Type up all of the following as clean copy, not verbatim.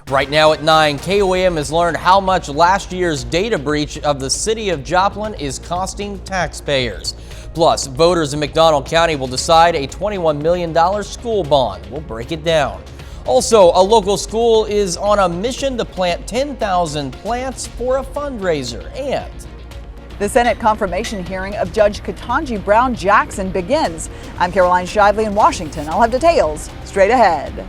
Right now at 9, KOAM has learned how much last year's data breach of the city of Joplin is costing taxpayers. Plus, voters in McDonald County will decide a $21 million school bond. We'll break it down. Also, a local school is on a mission to plant 10,000 plants for a fundraiser. And the Senate confirmation hearing of Judge Ketanji Brown Jackson begins. I'm Caroline Shively in Washington. I'll have details straight ahead.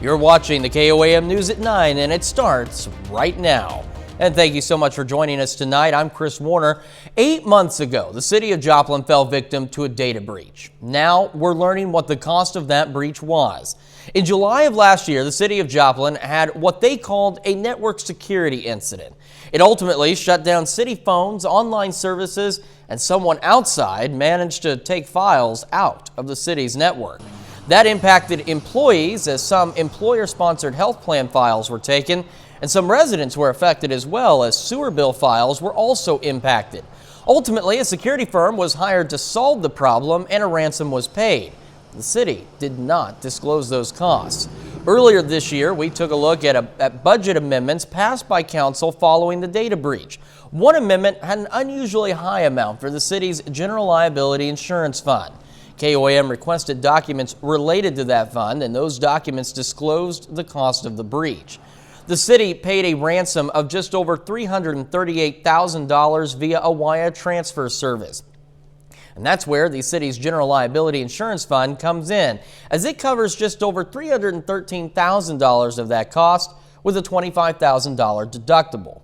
You're watching the KOAM News at 9, and it starts right now. And thank you so much for joining us tonight. I'm Chris Warner. 8 months ago, the city of Joplin fell victim to a data breach. Now we're learning what the cost of that breach was. In July of last year, the city of Joplin had what they called a network security incident. It ultimately shut down city phones, online services, and someone outside managed to take files out of the city's network. That impacted employees as some employer-sponsored health plan files were taken, and some residents were affected as well as sewer bill files were also impacted. Ultimately, a security firm was hired to solve the problem and a ransom was paid. The city did not disclose those costs. Earlier this year, we took a look at budget amendments passed by council following the data breach. One amendment had an unusually high amount for the city's general liability insurance fund. KOAM requested documents related to that fund, and those documents disclosed the cost of the breach. The city paid a ransom of just over $338,000 via a wire transfer service. And that's where the city's general liability insurance fund comes in, as it covers just over $313,000 of that cost with a $25,000 deductible.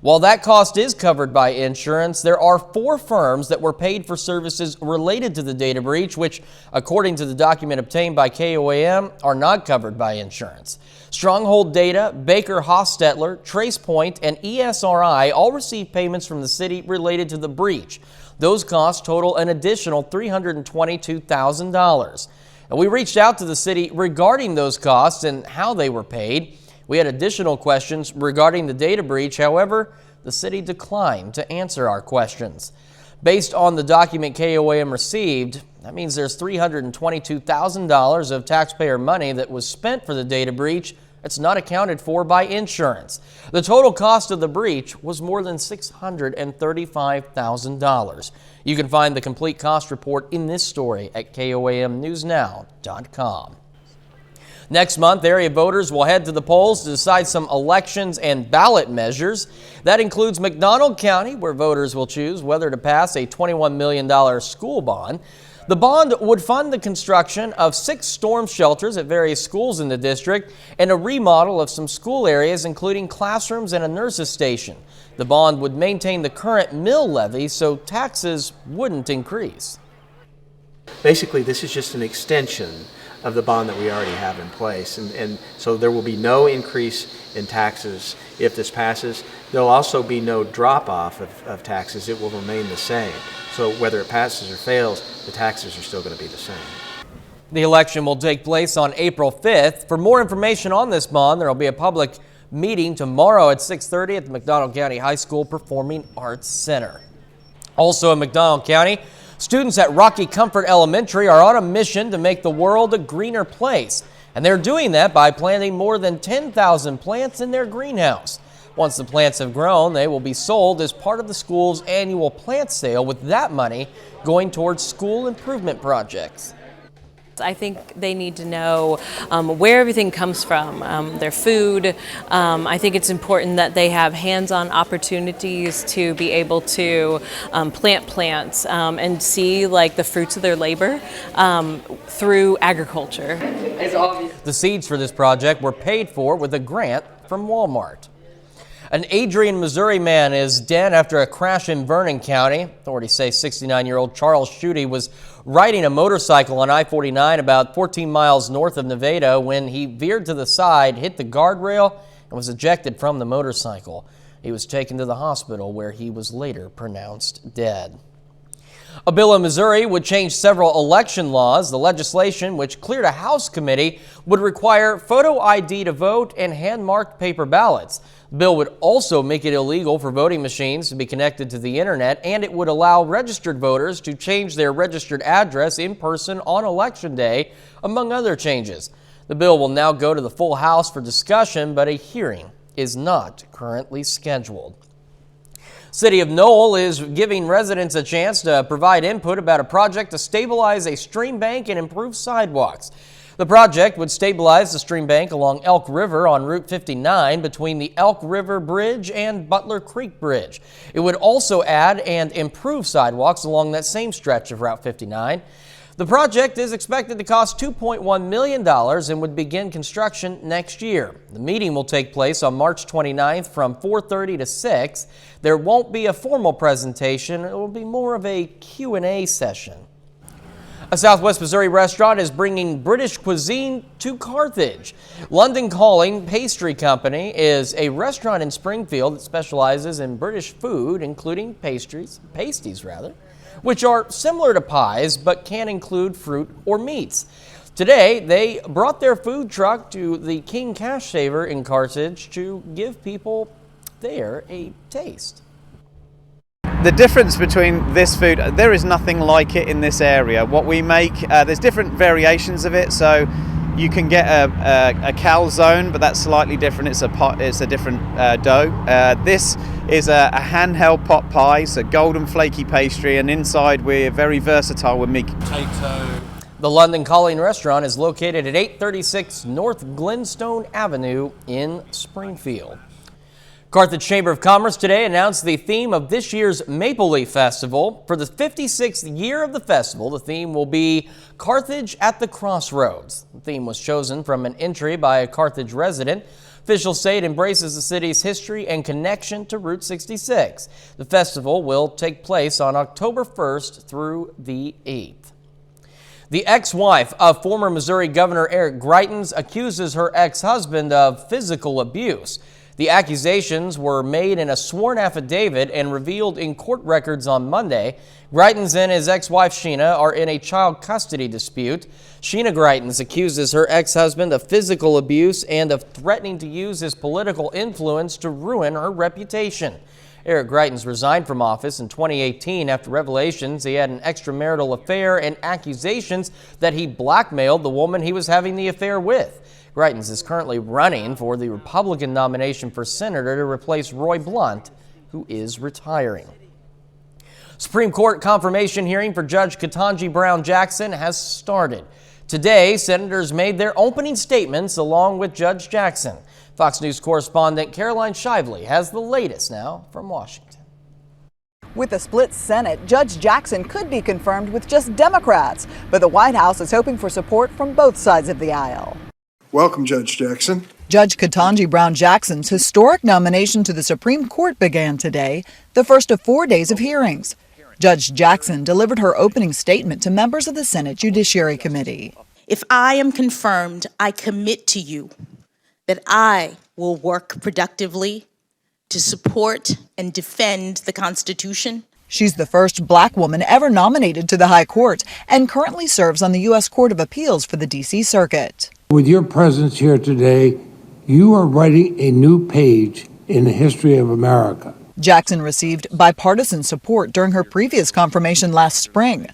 While that cost is covered by insurance, there are 4 firms that were paid for services related to the data breach, which, according to the document obtained by KOAM, are not covered by insurance. Stronghold Data, Baker Hostetler, TracePoint, and ESRI all received payments from the city related to the breach. Those costs total an additional $322,000. And we reached out to the city regarding those costs and how they were paid. We had additional questions regarding the data breach. However, the city declined to answer our questions. Based on the document KOAM received, that means there's $322,000 of taxpayer money that was spent for the data breach that's not accounted for by insurance. The total cost of the breach was more than $635,000. You can find the complete cost report in this story at KOAMNewsNow.com. Next month, area voters will head to the polls to decide some elections and ballot measures. That includes McDonald County, where voters will choose whether to pass a $21 million school bond. The bond would fund the construction of 6 storm shelters at various schools in the district and a remodel of some school areas, including classrooms and a nurse's station. The bond would maintain the current mill levy so taxes wouldn't increase. Basically, this is just an extension of the bond that we already have in place. And so there will be no increase in taxes if this passes. There will also be no drop-off of taxes. It will remain the same. So whether it passes or fails, the taxes are still going to be the same. The election will take place on April 5th. For more information on this bond, there will be a public meeting tomorrow at 6:30 at the McDonald County High School Performing Arts Center. Also in McDonald County, students at Rocky Comfort Elementary are on a mission to make the world a greener place, and they're doing that by planting more than 10,000 plants in their greenhouse. Once the plants have grown, they will be sold as part of the school's annual plant sale, with that money going towards school improvement projects. I think they need to know where everything comes from, their food. I think it's important that they have hands-on opportunities to be able to plant plants and see like the fruits of their labor through agriculture. The seeds for this project were paid for with a grant from Walmart. An Adrian, Missouri man is dead after a crash in Vernon County. Authorities say 69-year-old Charles Schutte was riding a motorcycle on I-49 about 14 miles north of Nevada when he veered to the side, hit the guardrail, and was ejected from the motorcycle. He was taken to the hospital where he was later pronounced dead. A bill in Missouri would change several election laws. The legislation, which cleared a House committee, would require photo ID to vote and hand-marked paper ballots. The bill would also make it illegal for voting machines to be connected to the internet, and it would allow registered voters to change their registered address in person on Election Day, among other changes. The bill will now go to the full House for discussion, but a hearing is not currently scheduled. City of Knoll is giving residents a chance to provide input about a project to stabilize a stream bank and improve sidewalks. The project would stabilize the stream bank along Elk River on Route 59 between the Elk River Bridge and Butler Creek Bridge. It would also add and improve sidewalks along that same stretch of Route 59. The project is expected to cost $2.1 million and would begin construction next year. The meeting will take place on March 29th from 4:30 to 6. There won't be a formal presentation. It will be more of a Q&A session. A Southwest Missouri restaurant is bringing British cuisine to Carthage. London Calling Pastry Company is a restaurant in Springfield that specializes in British food, including pasties, which are similar to pies but can include fruit or meats. Today, they brought their food truck to the King Cash Saver in Carthage to give people there a taste. The difference between this food, there is nothing like it in this area. What we make, there's different variations of it. So you can get a calzone, but that's slightly different. It's a different dough. This is a handheld pot pie, so golden flaky pastry, and inside we're very versatile with meat. Potato. The London Calling restaurant is located at 836 North Glenstone Avenue in Springfield. Carthage Chamber of Commerce today announced the theme of this year's Maple Leaf Festival. For the 56th year of the festival, the theme will be Carthage at the Crossroads. The theme was chosen from an entry by a Carthage resident. Officials say it embraces the city's history and connection to Route 66. The festival will take place on October 1st through the 8th. The ex-wife of former Missouri Governor Eric Greitens accuses her ex-husband of physical abuse. The accusations were made in a sworn affidavit and revealed in court records on Monday. Greitens and his ex-wife Sheena are in a child custody dispute. Sheena Greitens accuses her ex-husband of physical abuse and of threatening to use his political influence to ruin her reputation. Eric Greitens resigned from office in 2018 after revelations he had an extramarital affair and accusations that he blackmailed the woman he was having the affair with. Greitens is currently running for the Republican nomination for senator to replace Roy Blunt, who is retiring. Supreme Court confirmation hearing for Judge Ketanji Brown Jackson has started. Today, senators made their opening statements along with Judge Jackson. Fox News correspondent Caroline Shively has the latest now from Washington. With a split Senate, Judge Jackson could be confirmed with just Democrats, but the White House is hoping for support from both sides of the aisle. Welcome, Judge Jackson. Judge Ketanji Brown Jackson's historic nomination to the Supreme Court began today, the first of 4 days of hearings. Judge Jackson delivered her opening statement to members of the Senate Judiciary Committee. If I am confirmed, I commit to you that I will work productively to support and defend the Constitution. She's the first black woman ever nominated to the High Court and currently serves on the U.S. Court of Appeals for the D.C. Circuit. With your presence here today, you are writing a new page in the history of America. Jackson received bipartisan support during her previous confirmation last spring.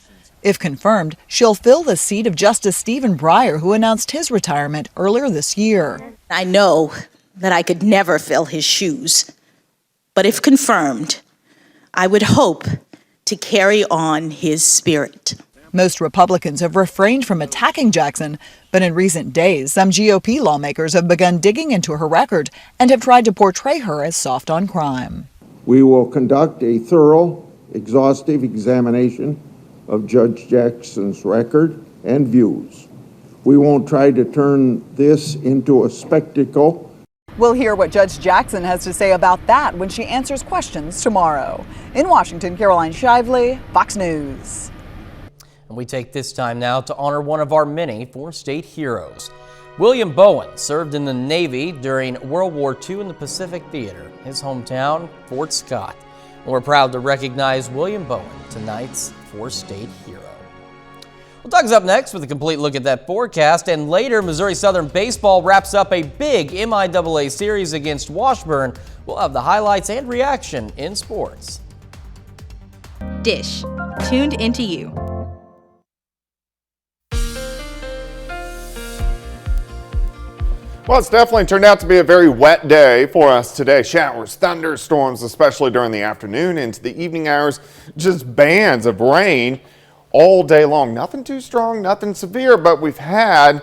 If confirmed, she'll fill the seat of Justice Stephen Breyer, who announced his retirement earlier this year. I know that I could never fill his shoes, but if confirmed, I would hope to carry on his spirit. Most Republicans have refrained from attacking Jackson, but in recent days, some GOP lawmakers have begun digging into her record and have tried to portray her as soft on crime. We will conduct a thorough, exhaustive examination of Judge Jackson's record and views. We won't try to turn this into a spectacle. We'll hear what Judge Jackson has to say about that when she answers questions tomorrow. In Washington, Caroline Shively, Fox News. And we take this time now to honor one of our many four-state heroes. William Bowen served in the Navy during World War II in the Pacific Theater, his hometown, Fort Scott. And we're proud to recognize William Bowen, tonight's four-state hero. Well, Doug's up next with a complete look at that forecast, and later, Missouri Southern baseball wraps up a big MIAA series against Washburn. We'll have the highlights and reaction in sports. Dish, tuned into you. Well, it's definitely turned out to be a very wet day for us today. Showers, thunderstorms, especially during the afternoon into the evening hours. Just bands of rain all day long. Nothing too strong, nothing severe, but we've had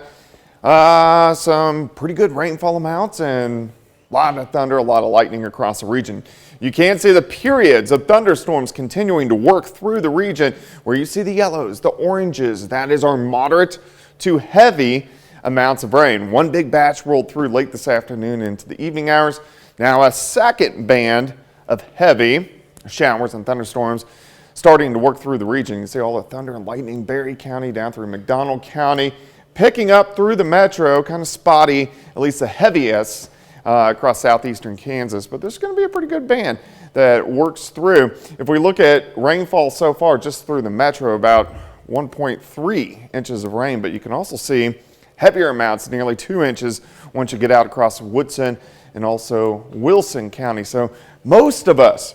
some pretty good rainfall amounts and a lot of thunder, a lot of lightning across the region. You can see the periods of thunderstorms continuing to work through the region where you see the yellows, the oranges. That is our moderate to heavy amounts of rain. One big batch rolled through late this afternoon into the evening hours. Now a second band of heavy showers and thunderstorms starting to work through the region. You see all the thunder and lightning, Berry County down through McDonald County, picking up through the metro, kind of spotty, at least the heaviest across southeastern Kansas. But there's going to be a pretty good band that works through. If we look at rainfall so far just through the metro, about 1.3 inches of rain, but you can also see heavier amounts, nearly 2 inches once you get out across Woodson and also Wilson County. So most of us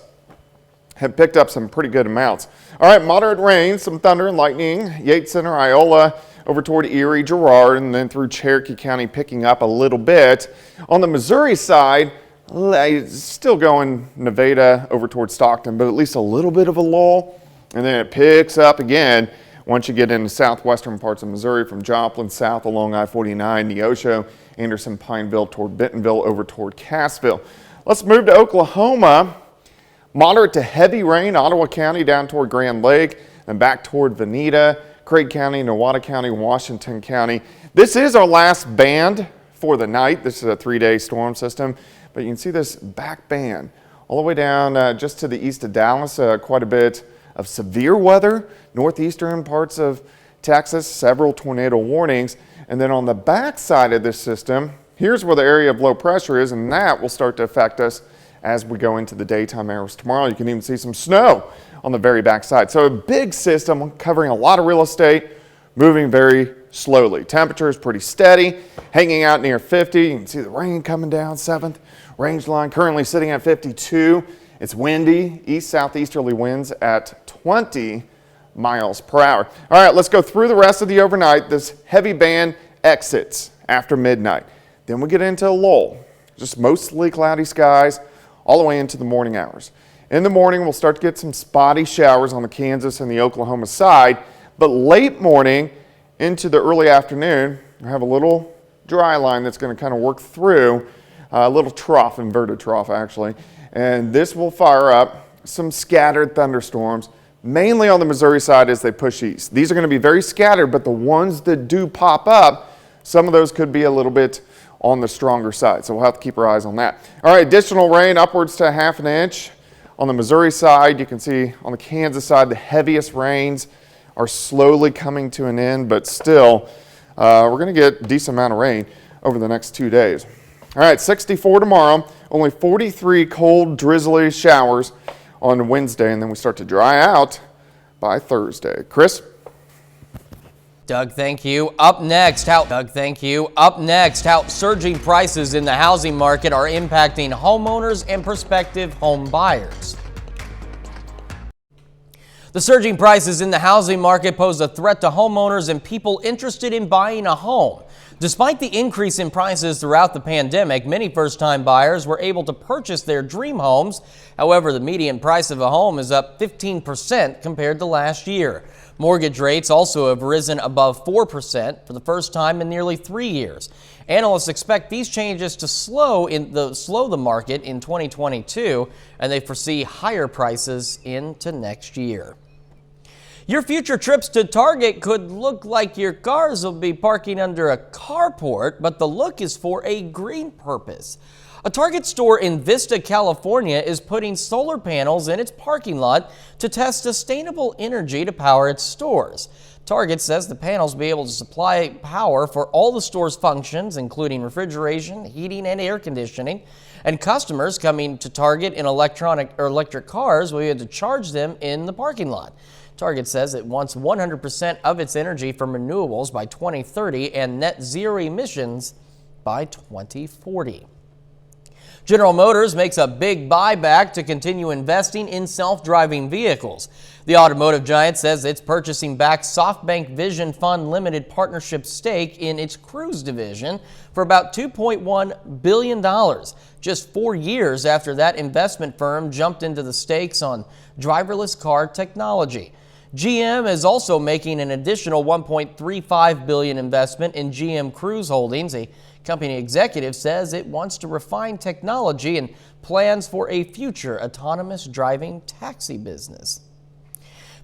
have picked up some pretty good amounts. All right, moderate rain, some thunder and lightning, Yates Center, Iola, over toward Erie, Girard, and then through Cherokee County picking up a little bit. On the Missouri side, still going Nevada over toward Stockton, but at least a little bit of a lull. And then it picks up again once you get into southwestern parts of Missouri from Joplin south along I-49, Neosho, Anderson, Pineville toward Bentonville over toward Cassville. Let's move to Oklahoma. Moderate to heavy rain, Ottawa County down toward Grand Lake and back toward Veneta, Craig County, Nowata County, Washington County. This is our last band for the night. This is a 3-day storm system, but you can see this back band all the way down just to the east of Dallas, quite a bit of severe weather, northeastern parts of Texas, several tornado warnings. And then on the back side of this system, here's where the area of low pressure is, and that will start to affect us as we go into the daytime hours tomorrow. You can even see some snow on the very back side. So a big system covering a lot of real estate, moving very slowly. Temperature is pretty steady, hanging out near 50. You can see the rain coming down, 7th range line, currently sitting at 52. It's windy, east-southeasterly winds at 20 miles per hour. All right, let's go through the rest of the overnight. This heavy band exits after midnight. Then we get into a lull, just mostly cloudy skies all the way into the morning hours. In the morning, we'll start to get some spotty showers on the Kansas and the Oklahoma side, but late morning into the early afternoon, we'll have a little dry line that's going to kind of work through a little trough, inverted trough actually, and this will fire up some scattered thunderstorms, mainly on the Missouri side as they push east. These are going to be very scattered, but the ones that do pop up, some of those could be a little bit on the stronger side, so we'll have to keep our eyes on that. All right, additional rain upwards to 1/2 inch. On the Missouri side, you can see on the Kansas side, the heaviest rains are slowly coming to an end, but still, we're going to get a decent amount of rain over the next 2 days. All right, 64 tomorrow, only 43 cold, drizzly showers on Wednesday, and then we start to dry out by Thursday. Chris? Doug, thank you. Up next, how surging prices in the housing market are impacting homeowners and prospective home buyers. The surging prices in the housing market pose a threat to homeowners and people interested in buying a home. Despite the increase in prices throughout the pandemic, many first-time buyers were able to purchase their dream homes. However, the median price of a home is up 15% compared to last year. Mortgage rates also have risen above 4% for the first time in nearly 3 years. Analysts expect these changes to slow the market in 2022, and they foresee higher prices into next year. Your future trips to Target could look like your cars will be parking under a carport, but the look is for a green purpose. A Target store in Vista, California is putting solar panels in its parking lot to test sustainable energy to power its stores. Target says the panels will be able to supply power for all the store's functions, including refrigeration, heating, and air conditioning. And customers coming to Target in electric cars will be able to charge them in the parking lot. Target says it wants 100% of its energy from renewables by 2030 and net zero emissions by 2040. General Motors makes a big buyback to continue investing in self-driving vehicles. The automotive giant says it's purchasing back SoftBank Vision Fund Limited Partnership stake in its Cruise division for about $2.1 billion, just 4 years after that investment firm jumped into the stakes on driverless car technology. GM is also making an additional $1.35 billion investment in GM Cruise Holdings. A company executive says it wants to refine technology and plans for a future autonomous driving taxi business.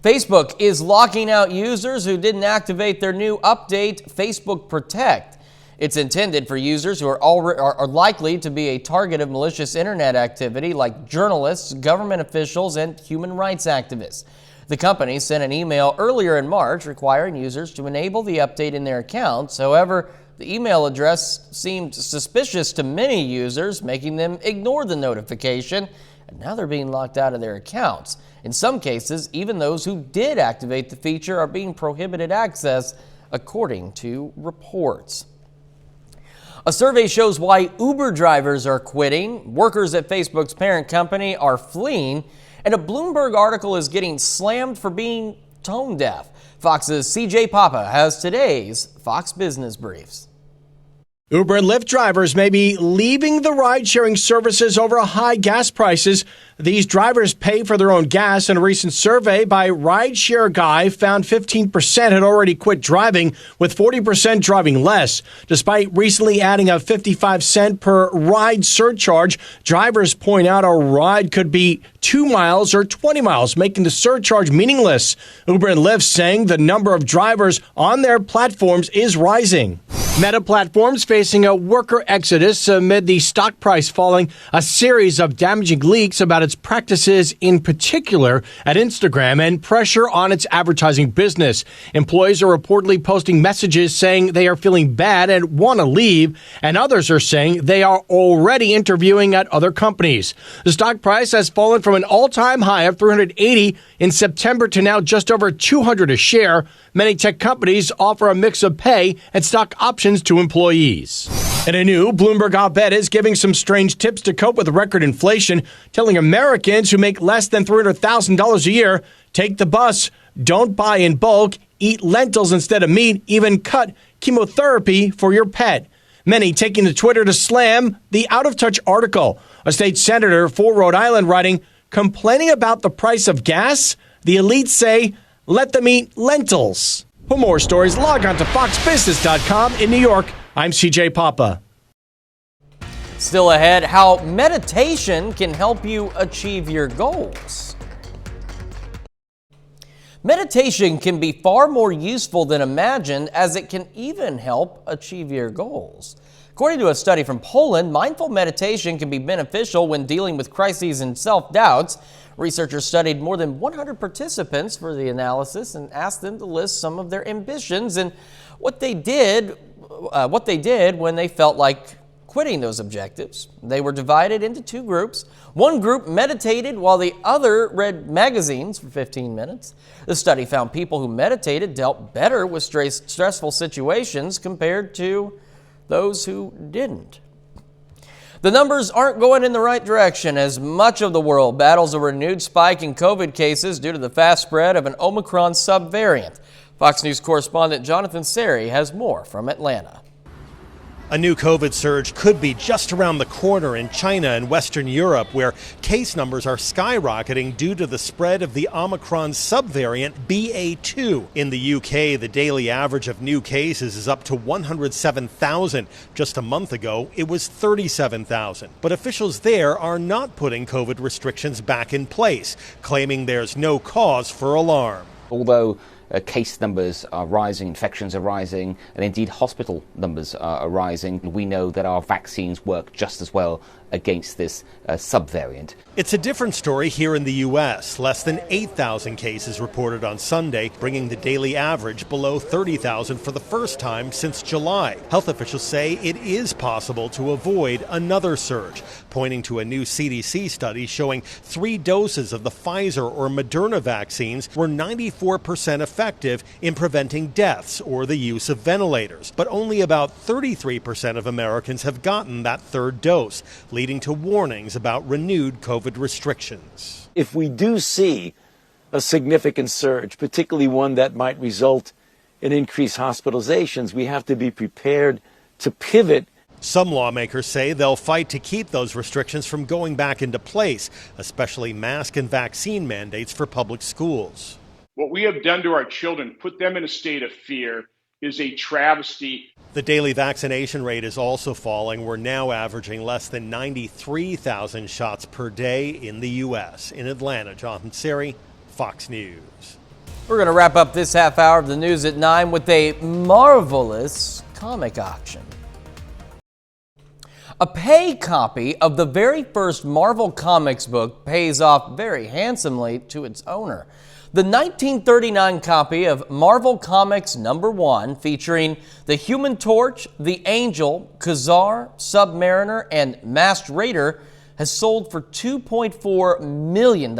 Facebook is locking out users who didn't activate their new update, Facebook Protect. It's intended for users who are likely to be a target of malicious internet activity like journalists, government officials, and human rights activists. The company sent an email earlier in March requiring users to enable the update in their accounts. However, the email address seemed suspicious to many users, making them ignore the notification, and now they're being locked out of their accounts. In some cases, even those who did activate the feature are being prohibited access, according to reports. A survey shows why Uber drivers are quitting, workers at Facebook's parent company are fleeing, and a Bloomberg article is getting slammed for being tone deaf. Fox's CJ Papa has today's Fox Business Briefs. Uber and Lyft drivers may be leaving the ride-sharing services over high gas prices. These drivers pay for their own gas. In a recent survey by Rideshare Guy found 15% had already quit driving, with 40% driving less. Despite recently adding a 55-cent per ride surcharge, drivers point out a ride could be 2 miles or 20 miles, making the surcharge meaningless. Uber and Lyft saying the number of drivers on their platforms is rising. Meta Platforms facing a worker exodus amid the stock price falling, a series of damaging leaks about its practices, in particular at Instagram, and pressure on its advertising business. Employees are reportedly posting messages saying they are feeling bad and want to leave, and others are saying they are already interviewing at other companies. The stock price has fallen from an all-time high of $380 in September to now just over $200 a share. Many tech companies offer a mix of pay and stock options to employees. And a new Bloomberg op-ed is giving some strange tips to cope with record inflation, telling Americans who make less than $300,000 a year, take the bus, don't buy in bulk, eat lentils instead of meat, even cut chemotherapy for your pet. Many taking to Twitter to slam the out-of-touch article. A state senator for Rhode Island writing, complaining about the price of gas? The elites say, let them eat lentils. For more stories, log on to foxbusiness.com in New York. I'm CJ Papa. Still ahead, how meditation can help you achieve your goals. Meditation can be far more useful than imagined, as it can even help achieve your goals. According to a study from Poland, mindful meditation can be beneficial when dealing with crises and self-doubts. Researchers studied more than 100 participants for the analysis and asked them to list some of their ambitions and what they did when they felt like quitting those objectives. They were divided into two groups. One group meditated while the other read magazines for 15 minutes. The study found people who meditated dealt better with stressful situations compared to those who didn't. The numbers aren't going in the right direction as much of the world battles a renewed spike in COVID cases due to the fast spread of an Omicron subvariant. Fox News correspondent Jonathan Seri has more from Atlanta. A new COVID surge could be just around the corner in China and Western Europe, where case numbers are skyrocketing due to the spread of the Omicron subvariant BA2. In the UK, the daily average of new cases is up to 107,000. Just a month ago, it was 37,000. But officials there are not putting COVID restrictions back in place, claiming there's no cause for alarm. Although case numbers are rising, infections are rising, and indeed hospital numbers are rising, we know that our vaccines work just as well against this subvariant. It's a different story here in the U.S. Less than 8,000 cases reported on Sunday, bringing the daily average below 30,000 for the first time since July. Health officials say it is possible to avoid another surge, pointing to a new CDC study showing 3 doses of the Pfizer or Moderna vaccines were 94% effective effective in preventing deaths or the use of ventilators. But only about 33% of Americans have gotten that third dose, leading to warnings about renewed COVID restrictions. If we do see a significant surge, particularly one that might result in increased hospitalizations, we have to be prepared to pivot. Some lawmakers say they'll fight to keep those restrictions from going back into place, especially mask and vaccine mandates for public schools. What we have done to our children, put them in a state of fear, is a travesty. The daily vaccination rate is also falling. We're now averaging less than 93,000 shots per day in the U.S. In Atlanta, John Panseri, Fox News. We're going to wrap up this half hour of the news at 9 with a marvelous comic auction. A pay copy of the very first Marvel Comics book pays off very handsomely to its owner. The 1939 copy of Marvel Comics #1, featuring the Human Torch, the Angel, Khazar, Submariner, and Masked Raider, has sold for $2.4 million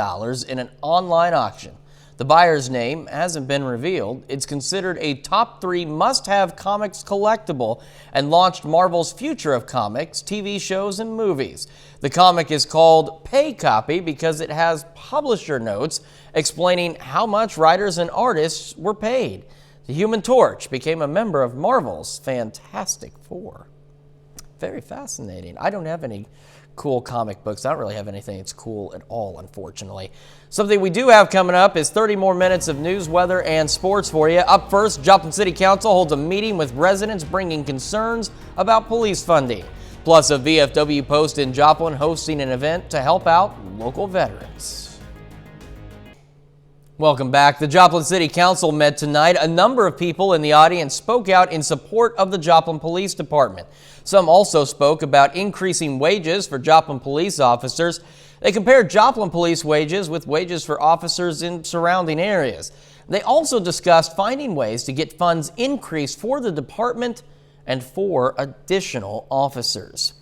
in an online auction. The buyer's name hasn't been revealed. It's considered a top 3 must-have comics collectible and launched Marvel's future of comics, TV shows, and movies. The comic is called Pay Copy because it has publisher notes explaining how much writers and artists were paid. The Human Torch became a member of Marvel's Fantastic Four. Very fascinating. I don't have any cool comic books. I don't really have anything that's cool at all, unfortunately. Something we do have coming up is 30 more minutes of news, weather, and sports for you. Up first, Joplin City Council holds a meeting with residents bringing concerns about police funding. Plus, a VFW post in Joplin hosting an event to help out local veterans. Welcome back. The Joplin City Council met tonight. A number of people in the audience spoke out in support of the Joplin Police Department. Some also spoke about increasing wages for Joplin police officers. They compared Joplin police wages with wages for officers in surrounding areas. They also discussed finding ways to get funds increased for the department and for additional officers.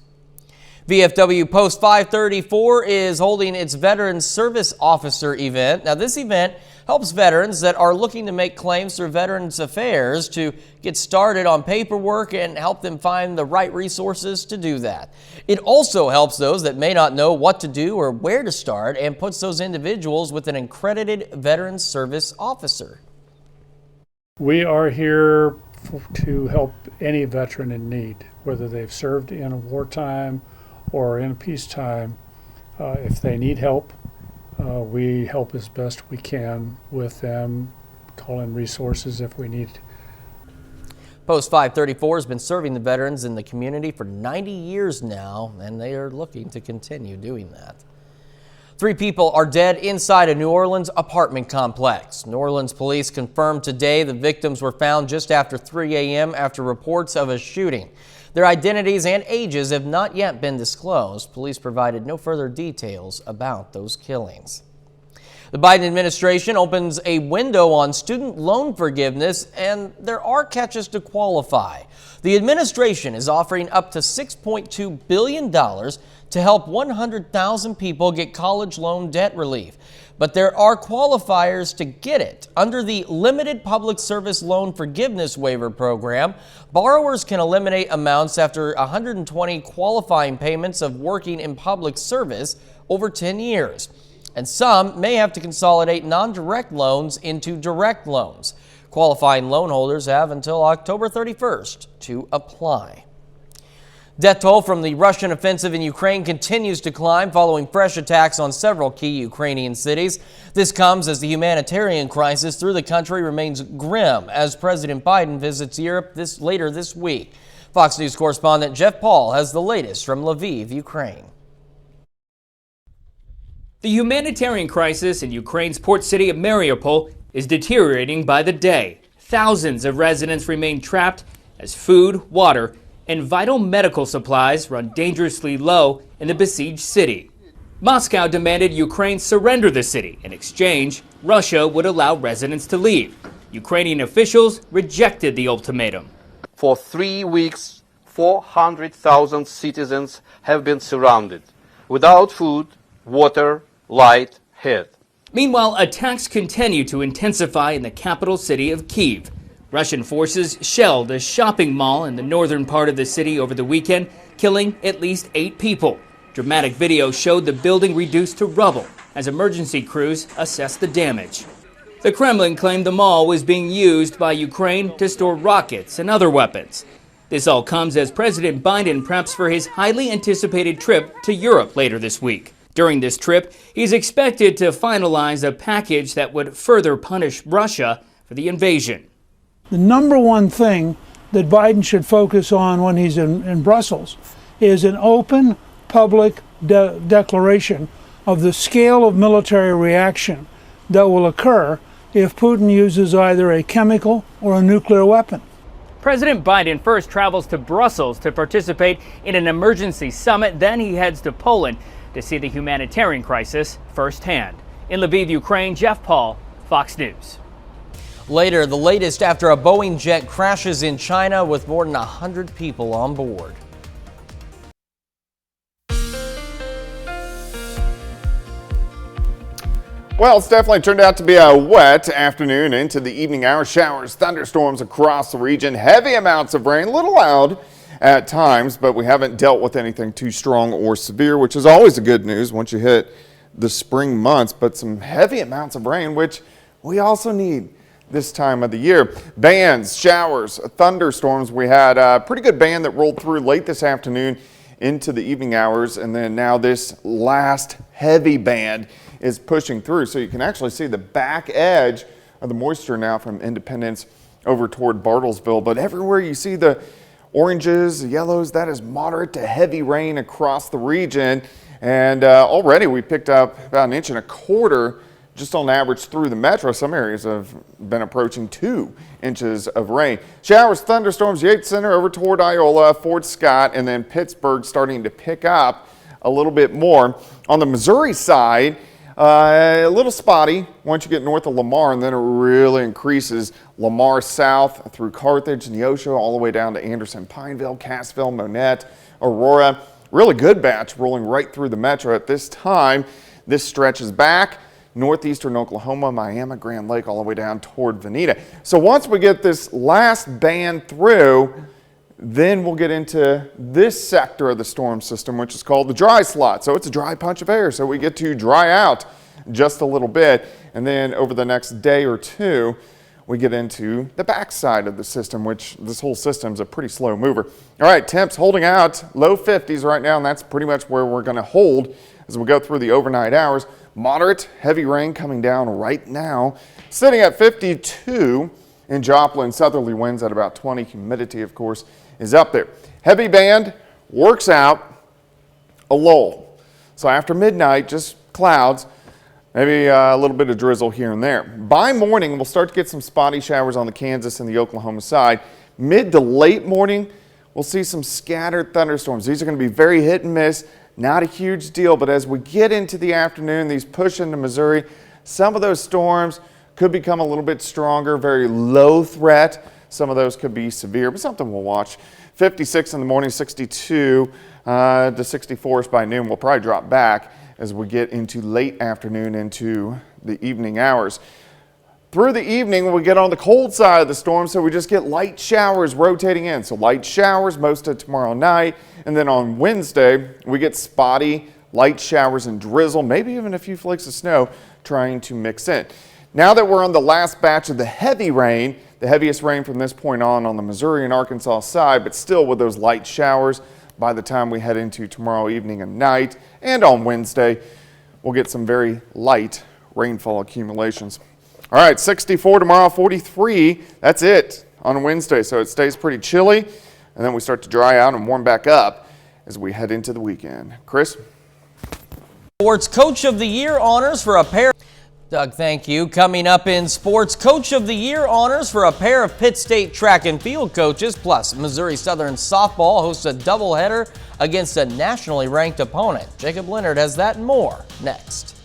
VFW Post 534 is holding its Veterans Service Officer event. Now, this event helps veterans that are looking to make claims through Veterans Affairs to get started on paperwork and help them find the right resources to do that. It also helps those that may not know what to do or where to start and puts those individuals with an accredited Veterans Service Officer. We are here to help any veteran in need, whether they've served in a wartime or in peacetime. If they need help, we help as best we can with them, call in resources if we need. Post 534 has been serving the veterans in the community for 90 years now, and they are looking to continue doing that. 3 people are dead inside a New Orleans apartment complex. New Orleans police confirmed today the victims were found just after 3 a.m. after reports of a shooting. Their identities and ages have not yet been disclosed. Police provided no further details about those killings. The Biden administration opens a window on student loan forgiveness, and there are catches to qualify. The administration is offering up to $6.2 billion to help 100,000 people get college loan debt relief. But there are qualifiers to get it. Under the Limited Public Service Loan Forgiveness Waiver Program, borrowers can eliminate amounts after 120 qualifying payments of working in public service over 10 years. And some may have to consolidate non-direct loans into direct loans. Qualifying loan holders have until October 31st to apply. Death toll from the Russian offensive in Ukraine continues to climb following fresh attacks on several key Ukrainian cities. This comes as the humanitarian crisis through the country remains grim as President Biden visits Europe later this week. Fox News correspondent Jeff Paul has the latest from Lviv, Ukraine. The humanitarian crisis in Ukraine's port city of Mariupol is deteriorating by the day. Thousands of residents remain trapped as food, water, and vital medical supplies run dangerously low in the besieged city. Moscow demanded Ukraine surrender the city. In exchange, Russia would allow residents to leave. Ukrainian officials rejected the ultimatum. For 3 weeks, 400,000 citizens have been surrounded, without food, water, light, heat. Meanwhile, attacks continue to intensify in the capital city of Kyiv. Russian forces shelled a shopping mall in the northern part of the city over the weekend, killing at least 8 people. Dramatic video showed the building reduced to rubble as emergency crews assessed the damage. The Kremlin claimed the mall was being used by Ukraine to store rockets and other weapons. This all comes as President Biden preps for his highly anticipated trip to Europe later this week. During this trip, he's expected to finalize a package that would further punish Russia for the invasion. The number one thing that Biden should focus on when he's in Brussels is an open, public declaration of the scale of military reaction that will occur if Putin uses either a chemical or a nuclear weapon. President Biden first travels to Brussels to participate in an emergency summit. Then he heads to Poland to see the humanitarian crisis firsthand. In Lviv, Ukraine, Jeff Paul, Fox News. Later, the latest after a Boeing jet crashes in China with more than 100 people on board. Well, it's definitely turned out to be a wet afternoon into the evening hours. Showers, thunderstorms across the region, heavy amounts of rain, a little loud at times, but we haven't dealt with anything too strong or severe, which is always a good news once you hit the spring months, but some heavy amounts of rain, which we also need this time of the year. Bands, showers, thunderstorms. We had a pretty good band that rolled through late this afternoon into the evening hours, and then now this last heavy band is pushing through. So you can actually see the back edge of the moisture now from Independence over toward Bartlesville. But everywhere you see the oranges, the yellows, that is moderate to heavy rain across the region. And already we picked up about 1.25 inches just on average through the metro. Some areas have been approaching 2 inches of rain. Showers, thunderstorms, Yates Center over toward Iola, Fort Scott, and then Pittsburgh starting to pick up a little bit more. On the Missouri side, a little spotty once you get north of Lamar, and then it really increases Lamar south through Carthage, Neosho, all the way down to Anderson, Pineville, Cassville, Monette, Aurora. Really good batch rolling right through the metro at this time. This stretches back northeastern Oklahoma, Miami, Grand Lake, all the way down toward Veneta. So once we get this last band through, then we'll get into this sector of the storm system, which is called the dry slot. So it's a dry punch of air, so we get to dry out just a little bit. And then over the next day or two, we get into the backside of the system, which this whole system's a pretty slow mover. All right, temps holding out low 50s right now, and that's pretty much where we're going to hold as we go through the overnight hours. Moderate, heavy rain coming down right now, sitting at 52 in Joplin. Southerly winds at about 20. Humidity, of course, is up there. Heavy band works out a lull. So after midnight, just clouds, maybe a little bit of drizzle here and there. By morning, we'll start to get some spotty showers on the Kansas and the Oklahoma side. Mid to late morning, we'll see some scattered thunderstorms. These are going to be very hit and miss. Not a huge deal, but as we get into the afternoon, these push into Missouri, some of those storms could become a little bit stronger, very low threat. Some of those could be severe, but something we'll watch. 56 in the morning, 62 to 64 by noon. We'll probably drop back as we get into late afternoon into the evening hours. Through the evening, we get on the cold side of the storm, so we just get light showers rotating in. So light showers most of tomorrow night, and then on Wednesday, we get spotty light showers and drizzle, maybe even a few flakes of snow trying to mix in. Now that we're on the last batch of the heavy rain, the heaviest rain from this point on the Missouri and Arkansas side, but still with those light showers by the time we head into tomorrow evening and night, and on Wednesday, we'll get some very light rainfall accumulations. All right, 64 tomorrow, 43. That's it on Wednesday. So it stays pretty chilly, and then we start to dry out and warm back up as we head into the weekend. Chris? Sports Coach of the Year honors for a pair. Doug, thank you. Coming up in sports, Coach of the Year honors for a pair of Pitt State track and field coaches, plus Missouri Southern softball hosts a doubleheader against a nationally ranked opponent. Jacob Leonard has that and more next.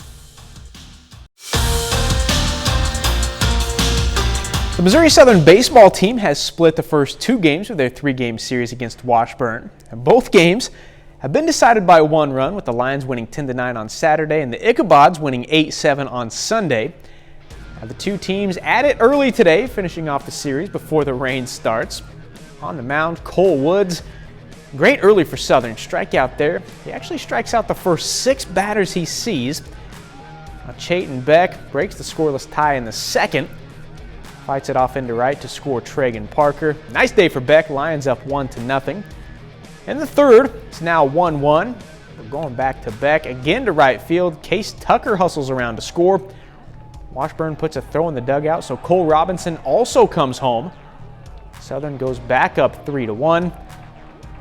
The Missouri Southern baseball team has split the first 2 games of their 3-game series against Washburn. And both games have been decided by one run, with the Lions winning 10-9 on Saturday and the Ichabods winning 8-7 on Sunday. Now, the two teams at it early today, finishing off the series before the rain starts. On the mound, Cole Woods. Great early for Southern. Strikeout there. He actually strikes out the first 6 batters he sees. Now, Chayton Beck breaks the scoreless tie in the second. Fights it off into right to score Tragan Parker. Nice day for Beck. Lions up 1-0. In the third, it's now 1-1. We're going back to Beck again to right field. Case Tucker hustles around to score. Washburn puts a throw in the dugout, so Cole Robinson also comes home. Southern goes back up 3-1.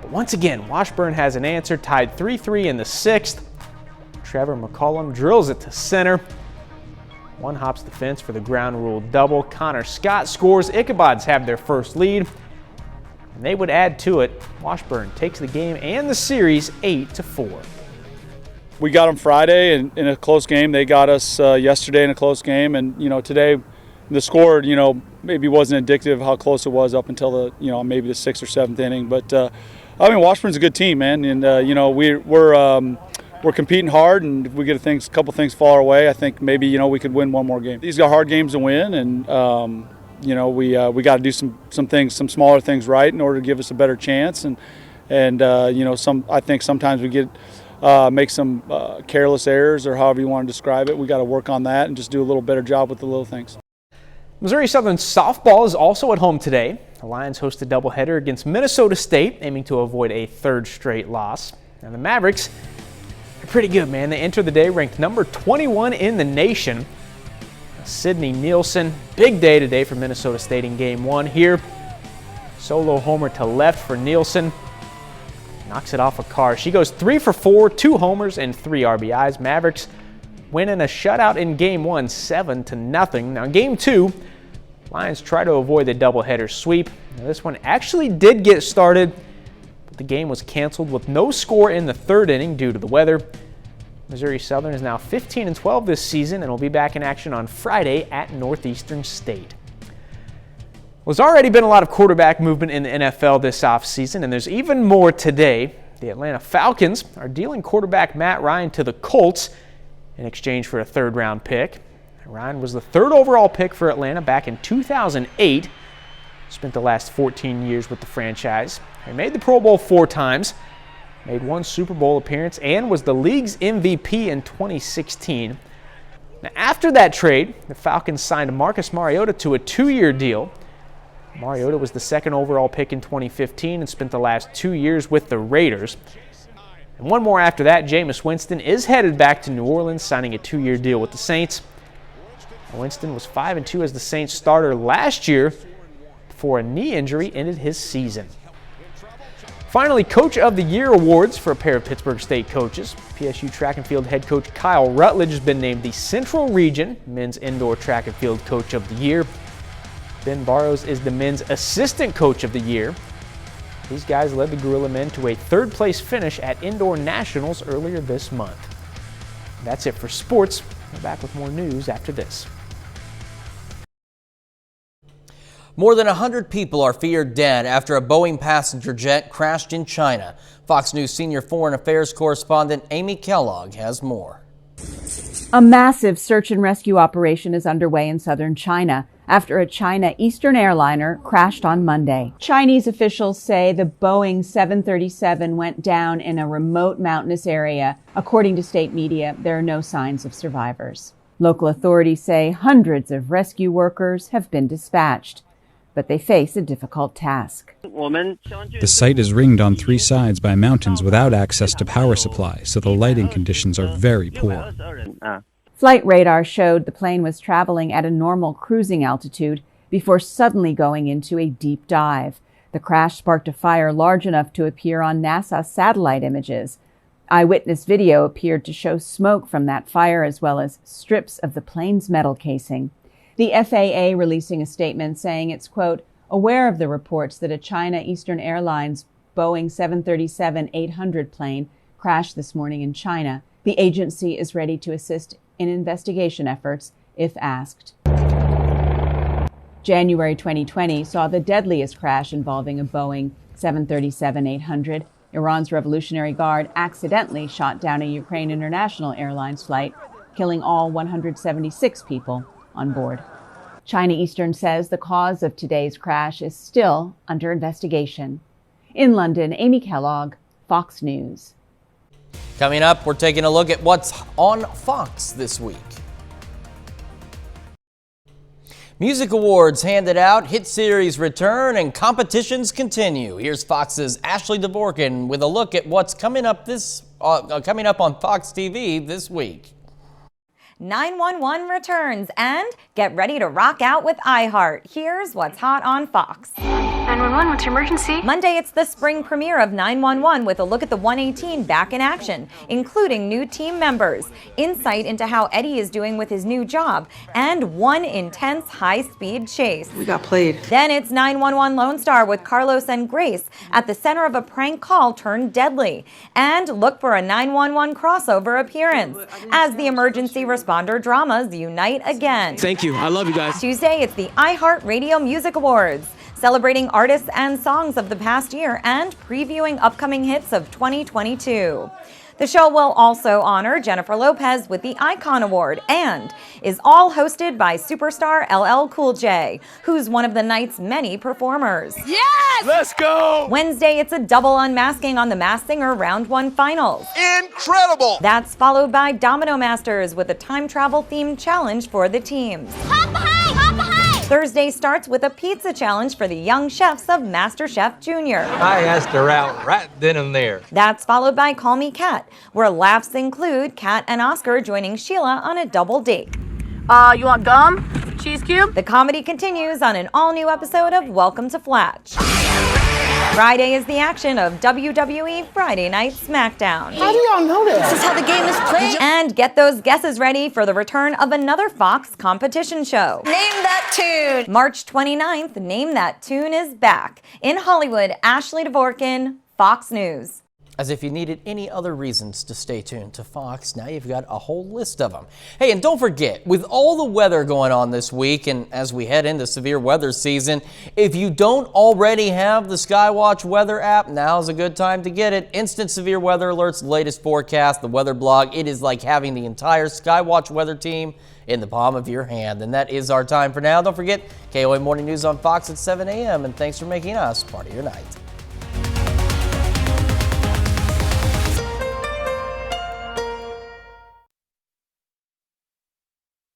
But once again, Washburn has an answer, tied 3-3 in the 6th. Trevor McCollum drills it to center. One hops the fence for the ground rule double. Connor Scott scores. Ichabods have their first lead, and they would add to it. Washburn takes the game and the series 8-4. We got them Friday in a close game. They got us yesterday in a close game, and today the score maybe wasn't indicative of how close it was up until the maybe the 6th or 7th inning. But Washburn's a good team, man, and we're competing hard, and if we get a couple things fall our way, I think maybe we could win one more game. These are hard games to win, and we got to do some things, some smaller things right in order to give us a better chance. And I think sometimes we get make some careless errors, or however you want to describe it. We got to work on that and just do a little better job with the little things. Missouri Southern softball is also at home today. The Lions host a doubleheader against Minnesota State, aiming to avoid a 3rd straight loss. And the Mavericks are pretty good, man. They enter the day ranked number 21 in the nation. Sydney Nielsen, big day today for Minnesota State in Game 1 here. Solo homer to left for Nielsen. Knocks it off a car. She goes 3 for 4, 2 homers and 3 RBIs. Mavericks win in a shutout in Game 1, 7-0. Now, Game 2, Lions try to avoid the doubleheader sweep. Now, this one actually did get started, but the game was canceled with no score in the 3rd inning due to the weather. Missouri Southern is now 15-12 this season and will be back in action on Friday at Northeastern State. Well, there's already been a lot of quarterback movement in the NFL this offseason, and there's even more today. The Atlanta Falcons are dealing quarterback Matt Ryan to the Colts in exchange for a 3rd-round pick. Ryan was the 3rd overall pick for Atlanta back in 2008. Spent the last 14 years with the franchise. He made the Pro Bowl 4 times, made 1 Super Bowl appearance, and was the league's MVP in 2016. Now, after that trade, the Falcons signed Marcus Mariota to a 2-year deal. Mariota was the 2nd overall pick in 2015 and spent the last 2 years with the Raiders. And 1 more after that, Jameis Winston is headed back to New Orleans, signing a 2-year deal with the Saints. Winston was 5-2 as the Saints starter last year before a knee injury ended his season. Finally, Coach of the Year awards for a pair of Pittsburgh State coaches. PSU track and field head coach Kyle Rutledge has been named the Central Region Men's Indoor Track and Field Coach of the Year. Ben Barrows is the Men's Assistant Coach of the Year. These guys led the Gorilla Men to a 3rd place finish at Indoor Nationals earlier this month. That's it for sports. We're back with more news after this. More than 100 people are feared dead after a Boeing passenger jet crashed in China. Fox News senior foreign affairs correspondent Amy Kellogg has more. A massive search and rescue operation is underway in southern China after a China Eastern airliner crashed on Monday. Chinese officials say the Boeing 737 went down in a remote mountainous area. According to state media, there are no signs of survivors. Local authorities say hundreds of rescue workers have been dispatched, but they face a difficult task. The site is ringed on 3 sides by mountains without access to power supply, so the lighting conditions are very poor. Flight radar showed the plane was traveling at a normal cruising altitude before suddenly going into a deep dive. The crash sparked a fire large enough to appear on NASA satellite images. Eyewitness video appeared to show smoke from that fire as well as strips of the plane's metal casing. The FAA releasing a statement saying it's, quote, aware of the reports that a China Eastern Airlines Boeing 737-800 plane crashed this morning in China. The agency is ready to assist in investigation efforts if asked. January 2020 saw the deadliest crash involving a Boeing 737-800. Iran's Revolutionary Guard accidentally shot down a Ukraine International Airlines flight, killing all 176 people on board. China Eastern says the cause of today's crash is still under investigation. In London, Amy Kellogg, Fox News. Coming up, we're taking a look at what's on Fox this week. Music awards handed out, hit series return, and competitions continue. Here's Fox's Ashley Dvorkin with a look at what's coming up on Fox TV this week. 911 returns, and get ready to rock out with iHeart. Here's what's hot on Fox. 911, what's your emergency? Monday, it's the spring premiere of 911 with a look at the 118 back in action, including new team members, insight into how Eddie is doing with his new job, and one intense high-speed chase. We got played. Then it's 911 Lone Star with Carlos and Grace at the center of a prank call turned deadly. And look for a 911 crossover appearance as the emergency responder dramas unite again. Thank you. I love you guys. Tuesday, it's the iHeartRadio Music Awards, celebrating artists and songs of the past year and previewing upcoming hits of 2022. The show will also honor Jennifer Lopez with the Icon Award and is all hosted by superstar LL Cool J, who's one of the night's many performers. Yes! Let's go! Wednesday, it's a double unmasking on the Masked Singer Round 1 finals. Incredible! That's followed by Domino Masters with a time travel themed challenge for the teams. Hop high! Hop high! Thursday starts with a pizza challenge for the young chefs of MasterChef Junior. I asked her out right then and there. That's followed by Call Me Kat, where laughs include Kat and Oscar joining Sheila on a double date. You want gum? Cheese cube? The comedy continues on an all-new episode of Welcome to Flatch. Friday is the action of WWE Friday Night SmackDown. How do y'all know that? This is how the game is played. And get those guesses ready for the return of another Fox competition show. Name that tune. March 29th, Name That Tune is back. In Hollywood, Ashley Dvorkin, Fox News. As if you needed any other reasons to stay tuned to Fox, now you've got a whole list of them. Hey, and don't forget, with all the weather going on this week and as we head into severe weather season, if you don't already have the Skywatch weather app, now's a good time to get it. Instant severe weather alerts, the latest forecast, the weather blog. It is like having the entire Skywatch weather team in the palm of your hand. And that is our time for now. Don't forget, KOA Morning News on Fox at 7 a.m. And thanks for making us part of your night.